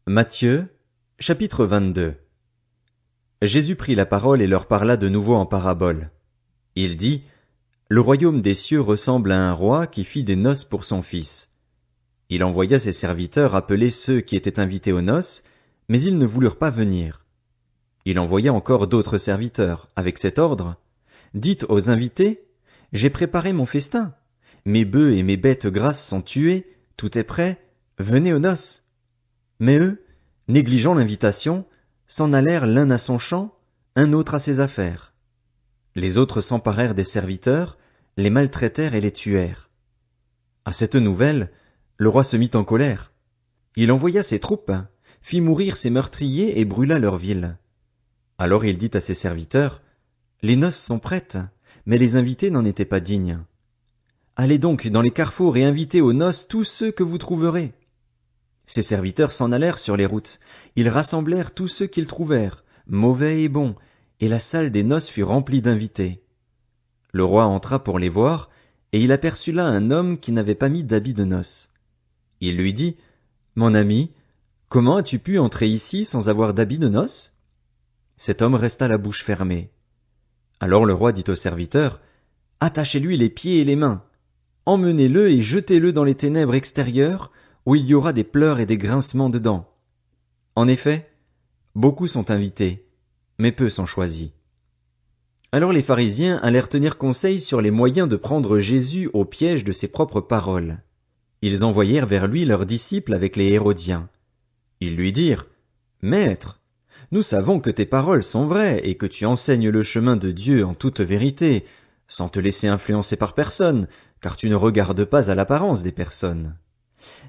Matthieu, chapitre 22. Jésus prit la parole et leur parla de nouveau en parabole. Il dit, Le royaume des cieux ressemble à un roi qui fit des noces pour son fils. Il envoya ses serviteurs appeler ceux qui étaient invités aux noces, mais ils ne voulurent pas venir. Il envoya encore d'autres serviteurs, avec cet ordre, Dites aux invités, J'ai préparé mon festin. Mes bœufs et mes bêtes grasses sont tués, tout est prêt, venez aux noces. Mais eux, négligeant l'invitation, s'en allèrent l'un à son champ, un autre à ses affaires. Les autres s'emparèrent des serviteurs, les maltraitèrent et les tuèrent. À cette nouvelle, le roi se mit en colère. Il envoya ses troupes, fit mourir ses meurtriers et brûla leur ville. Alors il dit à ses serviteurs, Les noces sont prêtes, mais les invités n'en étaient pas dignes. Allez donc dans les carrefours et invitez aux noces tous ceux que vous trouverez. Ses serviteurs s'en allèrent sur les routes. Ils rassemblèrent tous ceux qu'ils trouvèrent, mauvais et bons, et la salle des noces fut remplie d'invités. Le roi entra pour les voir, et il aperçut là un homme qui n'avait pas mis d'habit de noces. Il lui dit, Mon ami, comment as-tu pu entrer ici sans avoir d'habit de noces? Cet homme resta la bouche fermée. Alors le roi dit aux serviteurs, Attachez-lui les pieds et les mains. Emmenez-le et jetez-le dans les ténèbres extérieures, où il y aura des pleurs et des grincements de dents. En effet, beaucoup sont invités, mais peu sont choisis. Alors les pharisiens allèrent tenir conseil sur les moyens de prendre Jésus au piège de ses propres paroles. Ils envoyèrent vers lui leurs disciples avec les Hérodiens. Ils lui dirent, Maître, nous savons que tes paroles sont vraies et que tu enseignes le chemin de Dieu en toute vérité, sans te laisser influencer par personne, car tu ne regardes pas à l'apparence des personnes.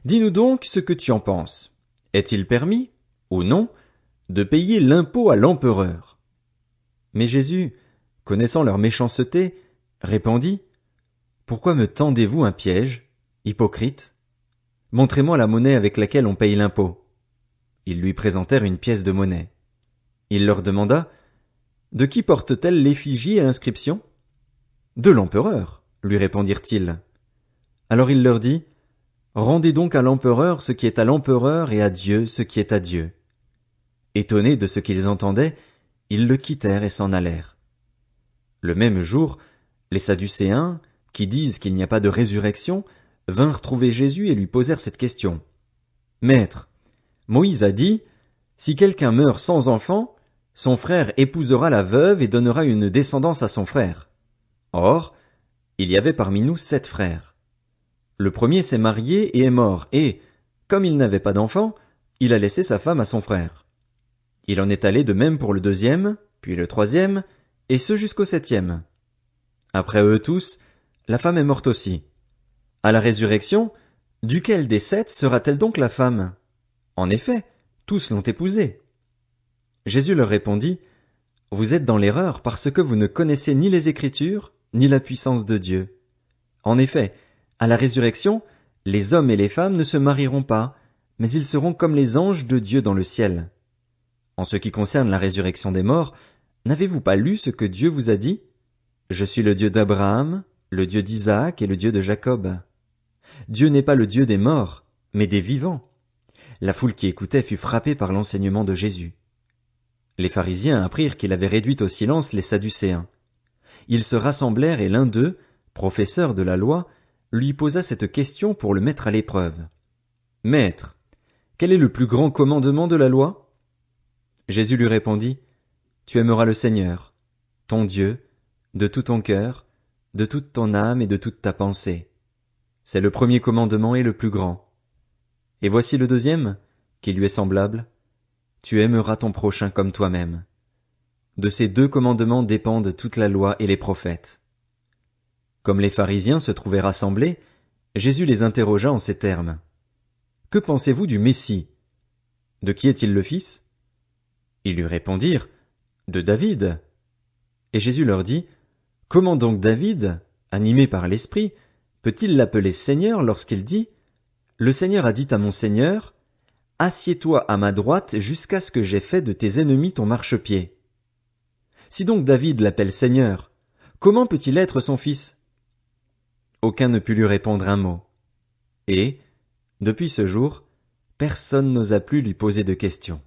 Dis-nous donc ce que tu en penses. Est-il permis, ou non, de payer l'impôt à l'empereur? Mais Jésus, connaissant leur méchanceté, répondit, Pourquoi me tendez-vous un piège, hypocrite? Montrez-moi la monnaie avec laquelle on paye l'impôt. Ils lui présentèrent une pièce de monnaie. Il leur demanda, De qui porte-t-elle l'effigie et l'inscription? De l'empereur, lui répondirent-ils. Alors il leur dit, Rendez donc à l'empereur ce qui est à l'empereur et à Dieu ce qui est à Dieu. Étonnés de ce qu'ils entendaient, ils le quittèrent et s'en allèrent. Le même jour, les Sadducéens, qui disent qu'il n'y a pas de résurrection, vinrent trouver Jésus et lui posèrent cette question. Maître, Moïse a dit, si quelqu'un meurt sans enfant, son frère épousera la veuve et donnera une descendance à son frère. Or, il y avait parmi nous 7 frères. Le premier s'est marié et est mort, et, comme il n'avait pas d'enfant, il a laissé sa femme à son frère. Il en est allé de même pour le deuxième, puis le troisième, et ce jusqu'au 7e. Après eux tous, la femme est morte aussi. À la résurrection, duquel des 7 sera-t-elle donc la femme? En effet, tous l'ont épousée. Jésus leur répondit, Vous êtes dans l'erreur parce que vous ne connaissez ni les Écritures, ni la puissance de Dieu. En effet, à la résurrection, les hommes et les femmes ne se marieront pas, mais ils seront comme les anges de Dieu dans le ciel. En ce qui concerne la résurrection des morts, n'avez-vous pas lu ce que Dieu vous a dit? Je suis le Dieu d'Abraham, le Dieu d'Isaac et le Dieu de Jacob. Dieu n'est pas le Dieu des morts, mais des vivants. La foule qui écoutait fut frappée par l'enseignement de Jésus. Les pharisiens apprirent qu'il avait réduit au silence les Sadducéens. Ils se rassemblèrent et l'un d'eux, professeur de la loi, lui posa cette question pour le mettre à l'épreuve. Maître, quel est le plus grand commandement de la loi? Jésus lui répondit, Tu aimeras le Seigneur, ton Dieu, de tout ton cœur, de toute ton âme et de toute ta pensée. C'est le premier commandement et le plus grand. Et voici le deuxième, qui lui est semblable. Tu aimeras ton prochain comme toi-même. De ces 2 commandements dépendent toute la loi et les prophètes. Comme les pharisiens se trouvaient rassemblés, Jésus les interrogea en ces termes. Que pensez-vous du Messie? De qui est-il le fils? Ils lui répondirent, De David. Et Jésus leur dit, Comment donc David, animé par l'Esprit, peut-il l'appeler Seigneur lorsqu'il dit, Le Seigneur a dit à mon Seigneur, Assieds-toi à ma droite jusqu'à ce que j'aie fait de tes ennemis ton marchepied. Si donc David l'appelle Seigneur, comment peut-il être son fils? Aucun ne put lui répondre un mot. Et, depuis ce jour, Personne n'osa plus lui poser de questions.